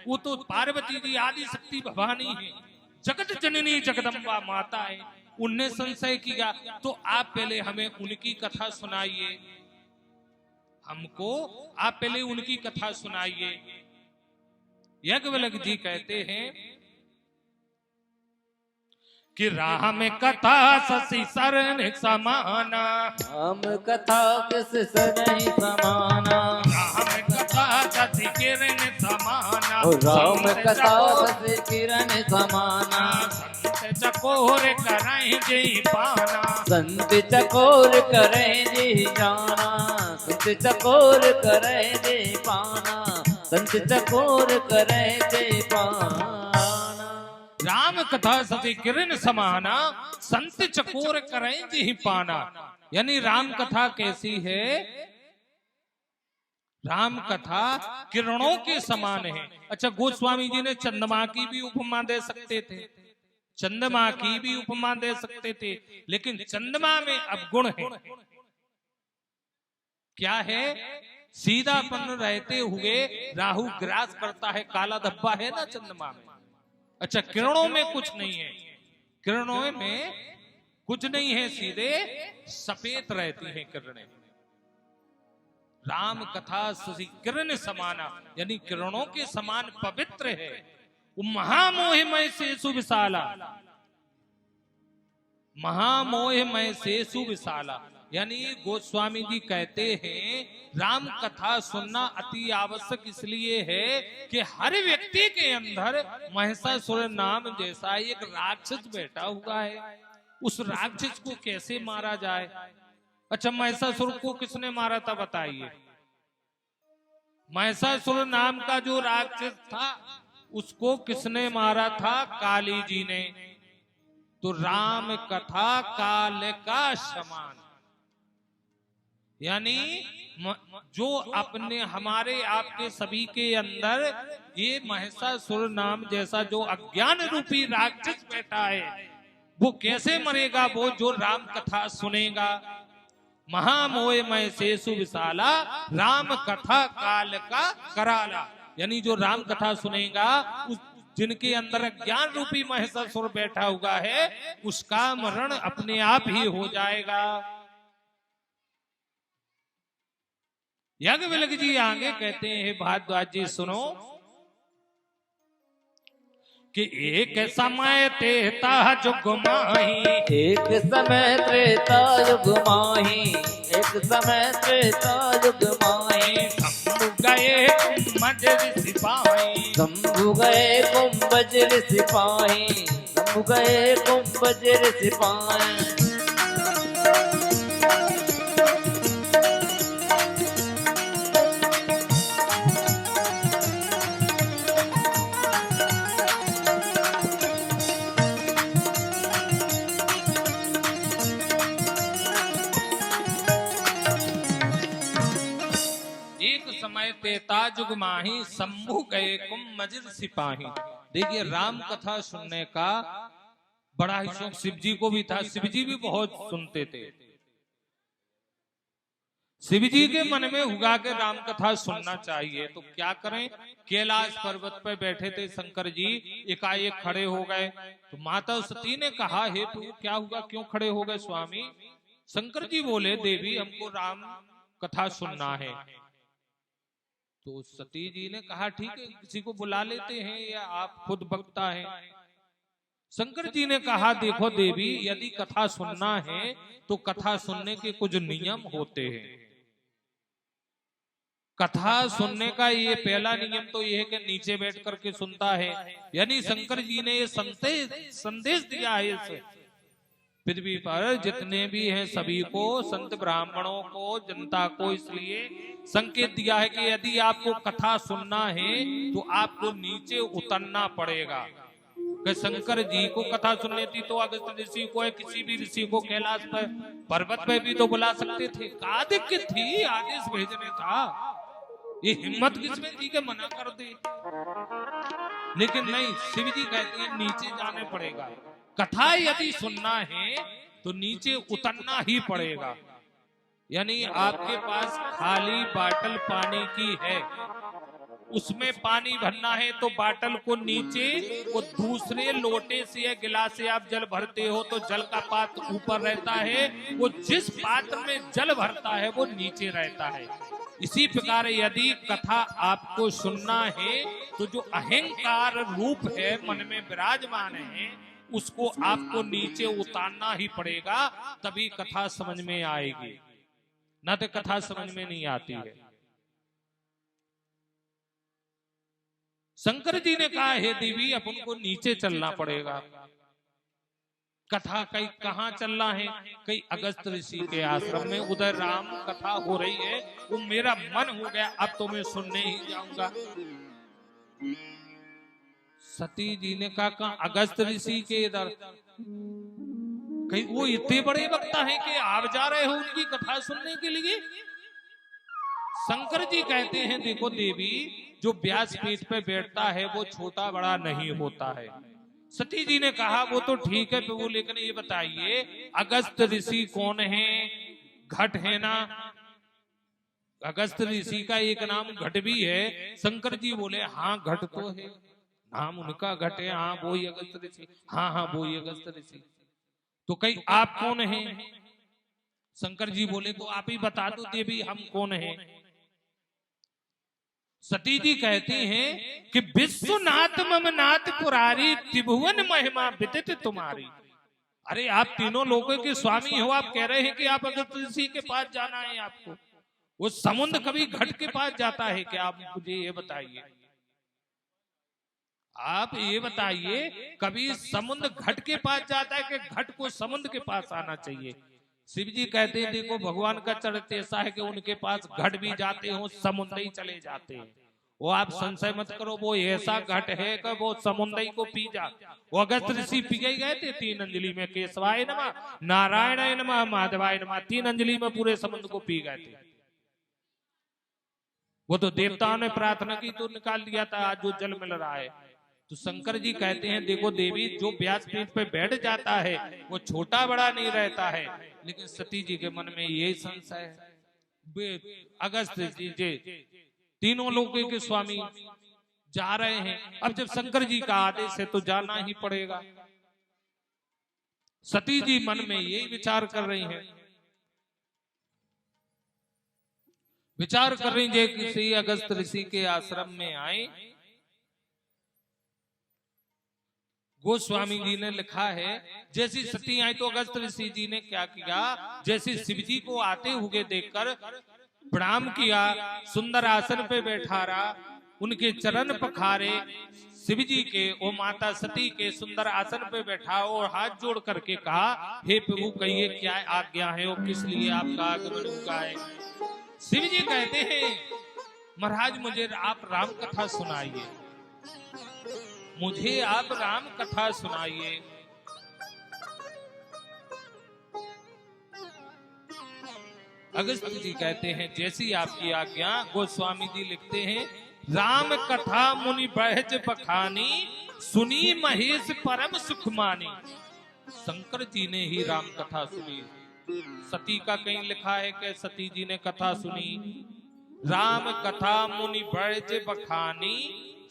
वो तो पार्वती जी आदि शक्ति भवानी है, जगत जननी जगदम्बा माता है। उनने संशय किया तो आप पहले हमें उनकी कथा सुनाइए, हमको आप पहले उनकी कथा सुनाइए। याज्ञवल्क्य जी कहते हैं कि राम कथा शशि शरण समाना, राम कथा किस नहीं समाना, राम कथा शशि किरण समाना, राम कथा शशि किरण समाना, संत चकोर करें जी पाना, संत चकोर करें जी जाना, संत चकोर करें जी पाना, संत चकोर करें जी पाना। राम कथा शशि किरण समाना, संत चकोर करें जी पाना। यानी राम कथा कैसी है? राम कथा किरणों के समान है। अच्छा, गोस्वामी जी ने चंद्रमा की भी उपमा दे सकते थे, चंद्रमा की भी उपमा दे सकते थे, लेकिन चंद्रमा में अवगुण है। क्या है? सीधापन रहते हुए राहु ग्रास करता है, काला धब्बा है ना चंद्रमा में। अच्छा, किरणों में कुछ नहीं है, किरणों में कुछ नहीं है, सीधे सफेद रहती हैं किरणें। राम कथा शशि किरण समाना, यानी किरणों के समान पवित्र है। वो महामोहमय शेषु विशाला, महामोहमय शेषु विशाला। यानी गोस्वामी जी कहते हैं राम कथा सुनना अति आवश्यक इसलिए है कि हर व्यक्ति के अंदर महिषासुर नाम जैसा एक राक्षस बैठा हुआ है। उस राक्षस को कैसे मारा जाए? अच्छा, महिषासुर को किसने मारा था बताइए? महिषासुर नाम का जो राक्षस था उसको किसने मारा था? काली जी ने। तो राम कथा काल का समान, यानी जो अपने हमारे आपके सभी के अंदर ये महिषासुर नाम जैसा जो अज्ञान रूपी राक्षस बैठा है, वो कैसे मरेगा? वो जो राम कथा सुनेगा। महामोहमय शेषु विशाला, राम कथा काल का कराला। यानी जो राम कथा सुनेगा, उस जिनके अंदर ज्ञान रूपी महिषासुर बैठा हुआ है, उसका मरण अपने आप ही हो जाएगा। याज्ञवल्क्य जी आगे कहते हैं, भारद्वाज जी सुनो कि एक समय त्रेता युग माही, एक समय त्रेता युग माही, एक समय त्रेता युग माही, शंभु गए कुंभज सिपाही, शंभु गए कुंभज सिपाही, शंभु गए कुंभज सिपाही। त्रेता युग माही, शंभु गए कुंभज सिपाही। देखिए, राम कथा सुनने का बड़ा ही शौक शिव जी को भी था, शिव जी भी बहुत सुनते थे। शिव जी के मन में हुआ कि राम कथा सुनना चाहिए, तो क्या करें? कैलाश पर्वत पर बैठे थे शंकर जी, एकाएक खड़े हो गए। तो माता सती ने कहा, हे प्रभु क्या हुआ, क्यों खड़े हो गए स्वामी? शंकर जी बोले, देवी हमको राम कथा सुनना है। तो सती जी ने कहा, ठीक है, किसी को बुला लेते हैं या आप खुद वक्ता हैं। शंकर जी ने कहा, देखो देवी, यदि कथा सुनना है तो कथा सुनने के कुछ नियम होते हैं। कथा सुनने का ये पहला नियम तो ये है कि नीचे बैठ करके सुनता है। यानी शंकर जी ने ये संदेश दिया है इस पृथ्वी पर जितने भी हैं सभी को, संत ब्राह्मणों को, जनता को, इसलिए संकेत दिया है कि यदि आपको कथा सुनना है तो आपको नीचे उतरना पड़ेगा। कि शंकर जी को कथा सुननी थी तो अगस्त ऋषि को, किसी भी ऋषि को कैलाश पर पर्वत पे भी तो बुला सकते थे। आदित्य थी, आदेश भेजने था, ये हिम्मत किसमें थी कि मना कर दे? लेकिन नहीं, शिव जी कहते हैं नीचे जाने पड़ेगा। कथा यदि सुनना है तो नीचे उतरना ही पड़ेगा। यानी आपके पास खाली बाटल पानी की है, उसमें पानी भरना है तो बाटल को नीचे, वो दूसरे लोटे से या गिलास से आप जल भरते हो तो जल का पात्र ऊपर रहता है, वो जिस पात्र में जल भरता है वो नीचे रहता है। इसी प्रकार यदि कथा आपको सुनना है तो जो अहंकार रूप है मन में विराजमान है उसको आपको नीचे उतारना ही पड़ेगा, तभी कथा समझ में आएगी, ना तो कथा समझ में नहीं आती है। शंकर जी ने कहा हे देवी अपन को नीचे चलना पड़ेगा। कथा कहीं कहाँ चलना है, कहीं अगस्त ऋषि के आश्रम में उधर राम कथा हो रही है, वो मेरा मन हो गया अब तो मैं सुनने ही जाऊंगा। सती जी ने कहा अगस्त ऋषि के इधर, कहीं वो इतने बड़े वक्ता हैं कि आप जा रहे हो उनकी कथा सुनने के लिए? शंकर जी कहते हैं देखो देवी, जो व्यासपीठ पे बैठता है वो छोटा बड़ा नहीं होता है। सती जी ने कहा वो तो ठीक है प्रभु, लेकिन ये बताइए अगस्त ऋषि कौन है? घट है ना? अगस्त ऋषि का एक नाम घट भी है। शंकर जी बोले हाँ घट तो है, नाम उनका घट है, हाँ वो ही अगस्त ऋषि, हाँ वो ही अगस्त ऋषि। तो कहीं आप कौन हैं? शंकर जी बोले तो आप ही बता दो देवी हम कौन हैं। सती जी कहती हैं कि विश्वनाथ ममनाथ पुरारी त्रिभुवन महिमा विदित तुम्हारी। अरे आप तीनों लोगों के स्वामी हो, आप कह रहे हैं कि आप अगस्त ऋषि के पास जाना है आपको, वो समुद्र कभी घट के पास जाता है क्या? आप मुझे ये बताइए, आप ये बताइए कभी समुद्र घट के पास जाता है कि घट को समुद्र के पास आना चाहिए? शिव जी कहते हैं देखो भगवान का चरित्र ऐसा है कि उनके पास घट भी जाते हो समुद्र ही चले जाते हैं। वो आप संशय मत करो, वो ऐसा घट है कि वो समुद्र को पी जा। वो अगस्त ऋषि पी गए थे 3 अंजलि में, केशवाय नमः, नारायणाय नमः, माधवाय नमः, 3 अंजलि में पूरे समुद्र को पी गए थे। वो तो देवताओं ने प्रार्थना की तो निकाल दिया था, आज जो जल मिल रहा है। तो शंकर जी कहते हैं देखो देवी, जो व्यासपीठ पे बैठ जाता है वो छोटा बड़ा नहीं रहता है। लेकिन सती जी के मन में यही संशय है। अगस्त जी तीनों लोगों के स्वामी जा रहे हैं, अब जब शंकर जी का आदेश है तो जाना ही पड़ेगा। सती जी मन में यही विचार कर रही हैं, विचार कर रही है किसी अगस्त ऋषि के आश्रम में आए। गोस्वामी जी ने लिखा है जैसी सती आई तो अगस्त ऋषि जी ने क्या किया, जैसे शिव जी को आते हुए देखकर प्रणाम किया, सुंदर आसन पे बैठा रहा, उनके चरण पखारे, शिव जी के और माता सती के सुंदर आसन पे बैठा और हाथ जोड़ करके कहा हे प्रभु कहिए क्या आज्ञा है और किस लिए आपका आगमन हुआ है। शिव जी कहते हैं महाराज मुझे आप राम कथा सुनाइए, मुझे आप राम कथा सुनाइए। अगस्त जी कहते हैं जैसी आपकी आज्ञा। गोस्वामी जी लिखते हैं राम कथा मुनि बहज बखानी, सुनी महेश परम सुख मानी। शंकर जी ने ही राम कथा सुनी। सती का कहीं लिखा है कि सती जी ने कथा सुनी। राम कथा मुनि बहज बखानी,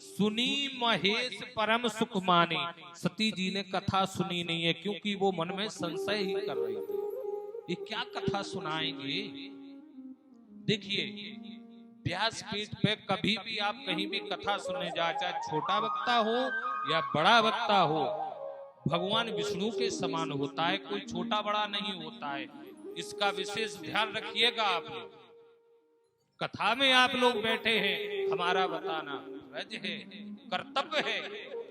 सुनी महेश परम सुख मानी। सती जी ने कथा सुनी नहीं है क्योंकि वो मन में संशय ही कर रही थी, ये क्या कथा सुनाएंगे। देखिए व्यासपीठ पे कभी भी आप कहीं भी कथा सुनने जाए, चाहे छोटा वक्ता हो या बड़ा वक्ता हो, भगवान विष्णु के समान होता है, कोई छोटा बड़ा नहीं होता है। इसका विशेष ध्यान रखिएगा। आप लोग कथा में आप लोग बैठे हैं, हमारा बताना फर्ज है, कर्तव्य है।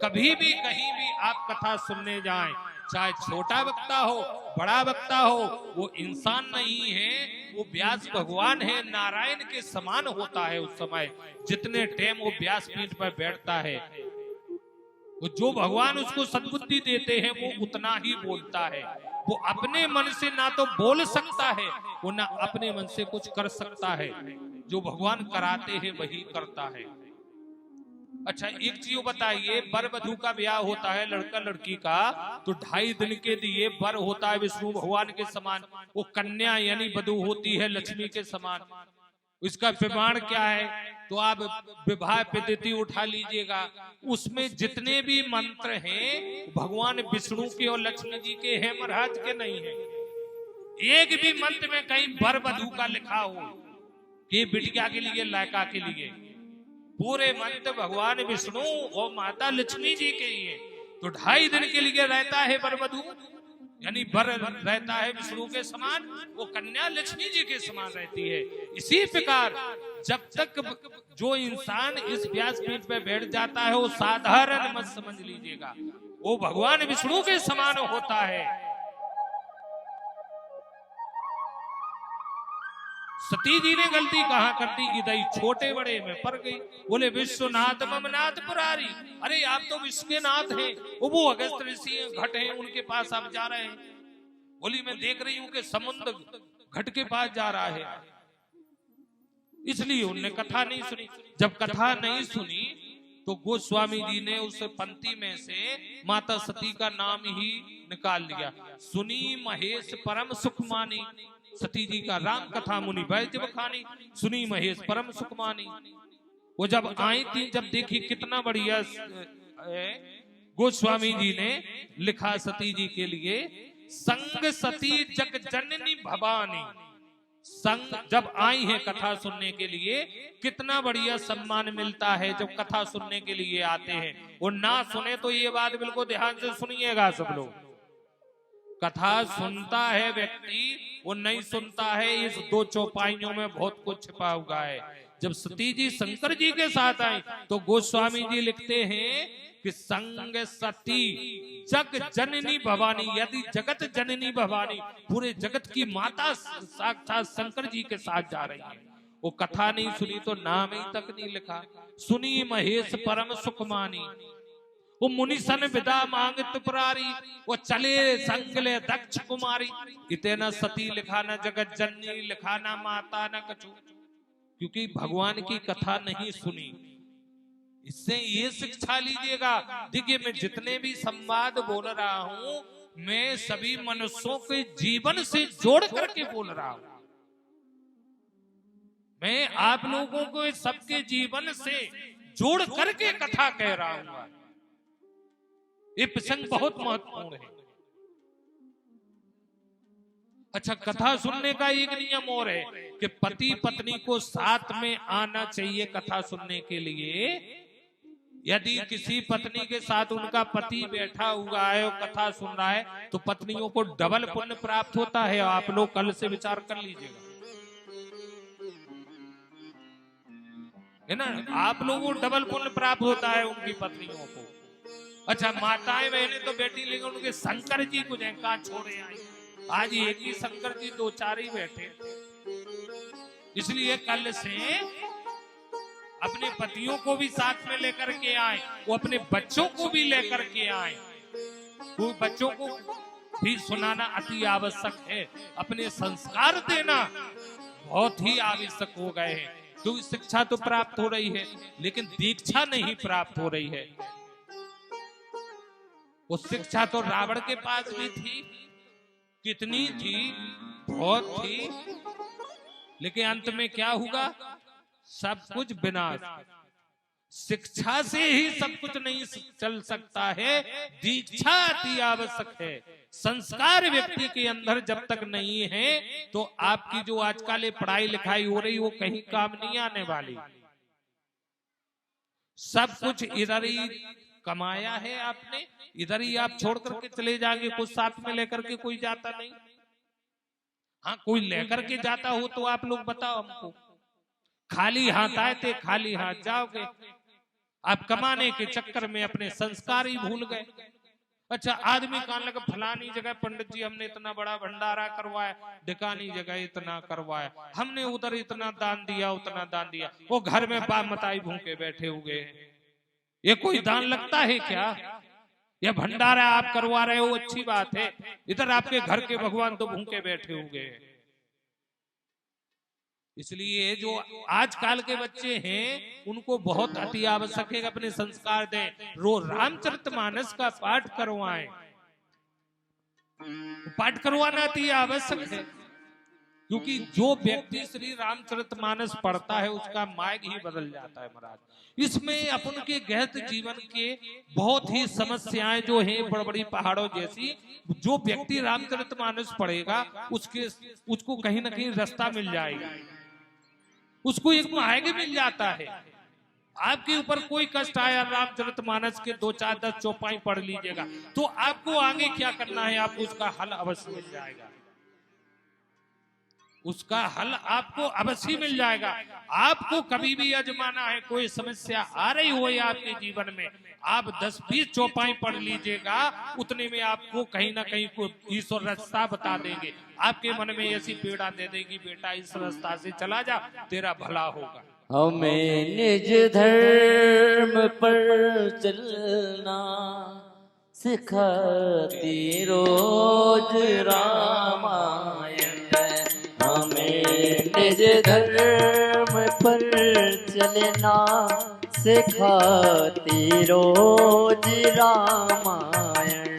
कभी भी कहीं भी आप कथा सुनने जाएं, चाहे छोटा वक्ता हो बड़ा वक्ता हो, वो इंसान नहीं है, वो व्यास भगवान है, नारायण के समान होता है। उस समय जितने टाइम वो व्यासपीठ पर बैठता है, वो जो भगवान उसको सद्बुद्धि देते हैं वो उतना ही बोलता है। वो अपने मन से ना तो बोल सकता है, वो ना अपने मन से कुछ कर सकता है। जो भगवान कराते हैं वही करता है। अच्छा एक चीज बताइए, वर वधू का ब्याह होता है लड़का लड़की का, तो 2.5 दिन के लिए वर होता है विष्णु भगवान के समान, वो कन्या यानी वधू होती है लक्ष्मी के समान। इसका प्रमाण क्या है तो आप विवाह पद्धति उठा लीजिएगा, उसमें जितने भी मंत्र हैं भगवान विष्णु के और लक्ष्मी जी के हैं, महाराज के नहीं है। एक भी मंत्र में कहीं वर वधू का लिखा हो कि बिटिया के लिए लड़का के लिए, पूरे मंत्र भगवान विष्णु और माता लक्ष्मी जी के ही है। तो 2.5 दिन के लिए रहता है वर वधू, यानी वर रहता है विष्णु के समान, वो कन्या लक्ष्मी जी के समान रहती है। इसी प्रकार जब तक जो इंसान इस व्यासपीठ पे बैठ जाता है वो साधारण मत समझ लीजिएगा, वो भगवान विष्णु के समान होता है। सती जी ने गलती कहाँ कर दी, इधर छोटे बड़े में पड़ गई। बोले विश्वनाथ ममनाथ पुरारी, अरे आप तो विश्व के नाथ हैं, वो अगस्त ऋषि घट हैं, उनके पास आप जा रहे हैं। बोली मैं देख रही हूं कि समुद्र घट के पास जा रहा है, इसलिए उनने कथा नहीं सुनी। जब कथा नहीं सुनी तो गोस्वामी जी ने उस पंक्ति में से माता सती का नाम ही निकाल लिया। सुनी महेश परम सुख मानी, सती जी का राम कथा मुनि वैद्य बखानी, सुनी महेश परम सुख मानी। वो जब आई थी, जब देखी कितना बढ़िया गोस्वामी जी ने लिखा सती जी के लिए, संग सती जग जननी भवानी। संग जब आई है कथा सुनने के लिए, कितना बढ़िया सम्मान मिलता है जब कथा सुनने के लिए आते हैं। वो ना सुने तो ये बात बिल्कुल ध्यान से सुनिएगा सब लोग, कथा सुनता है व्यक्ति, वो नहीं सुनता है, इस 2 चौपाइयों में बहुत कुछ छिपा हुआ है। जब सती जी शंकर जी के साथ आई तो गोस्वामी जी लिखते हैं कि संग सती जग जननी भवानी, यदि जगत जननी भवानी, पूरे जगत की माता साक्षात शंकर जी के साथ जा रही है। वो कथा नहीं सुनी तो नाम ही तक नहीं लिखा। सुनी महेश परम सुख मानी, वो मुनिसन विदा मांगत पुरारी, वो चले संगले दक्ष कुमारी। इतना सती लिखा न जगत जननी, लिखा न माता न कछु, क्योंकि भगवान की कथा नहीं सुनी। इससे ये शिक्षा लीजिएगा। देखिए मैं जितने भी संवाद बोल रहा हूं, मैं सभी मनुष्यों के जीवन से जोड़ करके बोल रहा हूं। मैं आप लोगों को सबके जीवन से जोड़ करके कथा कह रहा हूं। ये प्रसंग बहुत महत्वपूर्ण है। अच्छा, कथा सुनने का एक नियम और है कि पति पत्नी को साथ में आना चाहिए कथा सुनने के लिए। यदि किसी पत्नी के साथ उनका पति बैठा हुआ है और कथा सुन रहा है तो पत्नियों को डबल पुण्य प्राप्त होता है। आप लोग कल से विचार कर लीजिएगा, है ना, आप लोगों को डबल पुण्य प्राप्त होता है उनकी पत्नियों को। अच्छा, माताएं बहनें तो बैठी, लेकिन उनके शंकर जी को कहाँ छोड़े आई। आज एक ही शंकर जी 2-4 ही बैठे, इसलिए कल से अपने पतियों को भी साथ में लेकर के आए, वो अपने बच्चों को भी लेकर के आए। वो बच्चों को भी सुनाना अति आवश्यक है, अपने संस्कार देना बहुत ही आवश्यक हो गए हैं। क्योंकि शिक्षा तो प्राप्त हो रही है लेकिन दीक्षा नहीं प्राप्त हो रही है। वो शिक्षा तो रावण के पास भी थी, कितनी थी, बहुत थी, लेकिन अंत में क्या हुआ, सब कुछ विनाश। शिक्षा से ही सब कुछ नहीं चल सकता है, दीक्षा अति आवश्यक है। संस्कार व्यक्ति के अंदर जब तक नहीं है तो आपकी जो आजकल पढ़ाई लिखाई हो रही वो कहीं काम नहीं आने वाली। सब कुछ इधर ही कमाया है आपने, इधर ही आप छोड़ करके चले जाएंगे, कुछ साथ में लेकर के कोई जाता नहीं। हाँ, कोई लेकर के जाता हो तो आप लोग बताओ हमको। खाली हाथ आए थे, खाली हाथ जाओगे। आप कमाने के चक्कर में अपने संस्कार ही भूल गए। अच्छा, आदमी कहने लगा फलानी जगह पंडित जी हमने इतना बड़ा भंडारा करवाया, ढिकानी जगह इतना करवाया, हमने उधर इतना दान दिया, उतना दान दिया, वो घर में बाप मताई भूखे बैठे हुए हैं। ये कोई दान लगता है क्या? ये भंडारा आप करवा रहे हो, अच्छी बात है, इधर आपके घर के भगवान तो भूखे बैठे हुए हैं। इसलिए जो आजकल के बच्चे हैं उनको बहुत अति आवश्यक है अपने संस्कार दें। रोज रामचरितमानस का पाठ करवाएं, पाठ करवाना अति आवश्यक है। क्योंकि जो व्यक्ति श्री रामचरितमानस पढ़ता है उसका मार्ग ही बदल जाता है महाराज। इसमें अपन के गहत जीवन के बहुत ही समस्याएं जो हैं बड़ी बड़ी पहाड़ों जैसी, जो व्यक्ति रामचरितमानस पढ़ेगा उसको कहीं ना कहीं रास्ता मिल जाएगा, उसको एक मार्ग मिल जाता है। आपके ऊपर कोई कष्ट आया, रामचरितमानस के 2-4-10 चौपाई पढ़ लीजिएगा तो आपको आगे क्या करना है आपको उसका हल अवश्य मिल जाएगा, उसका हल आपको अवश्य मिल जाएगा। आपको कभी भी आजमाना है, कोई समस्या आ रही हो या आपके जीवन में, आप 10-20 चौपाई पढ़ लीजिएगा, उतने में आपको कहीं ना कहीं ईश्वर रास्ता बता देंगे, आपके मन में ऐसी पीड़ा दे देगी, बेटा इस रास्ता से चला जा, तेरा भला होगा। हमें निज धर्म पर चलना सिखाती रोज रामायण, हमें निज धर्म पर चलना सिखाती रोज रामायण।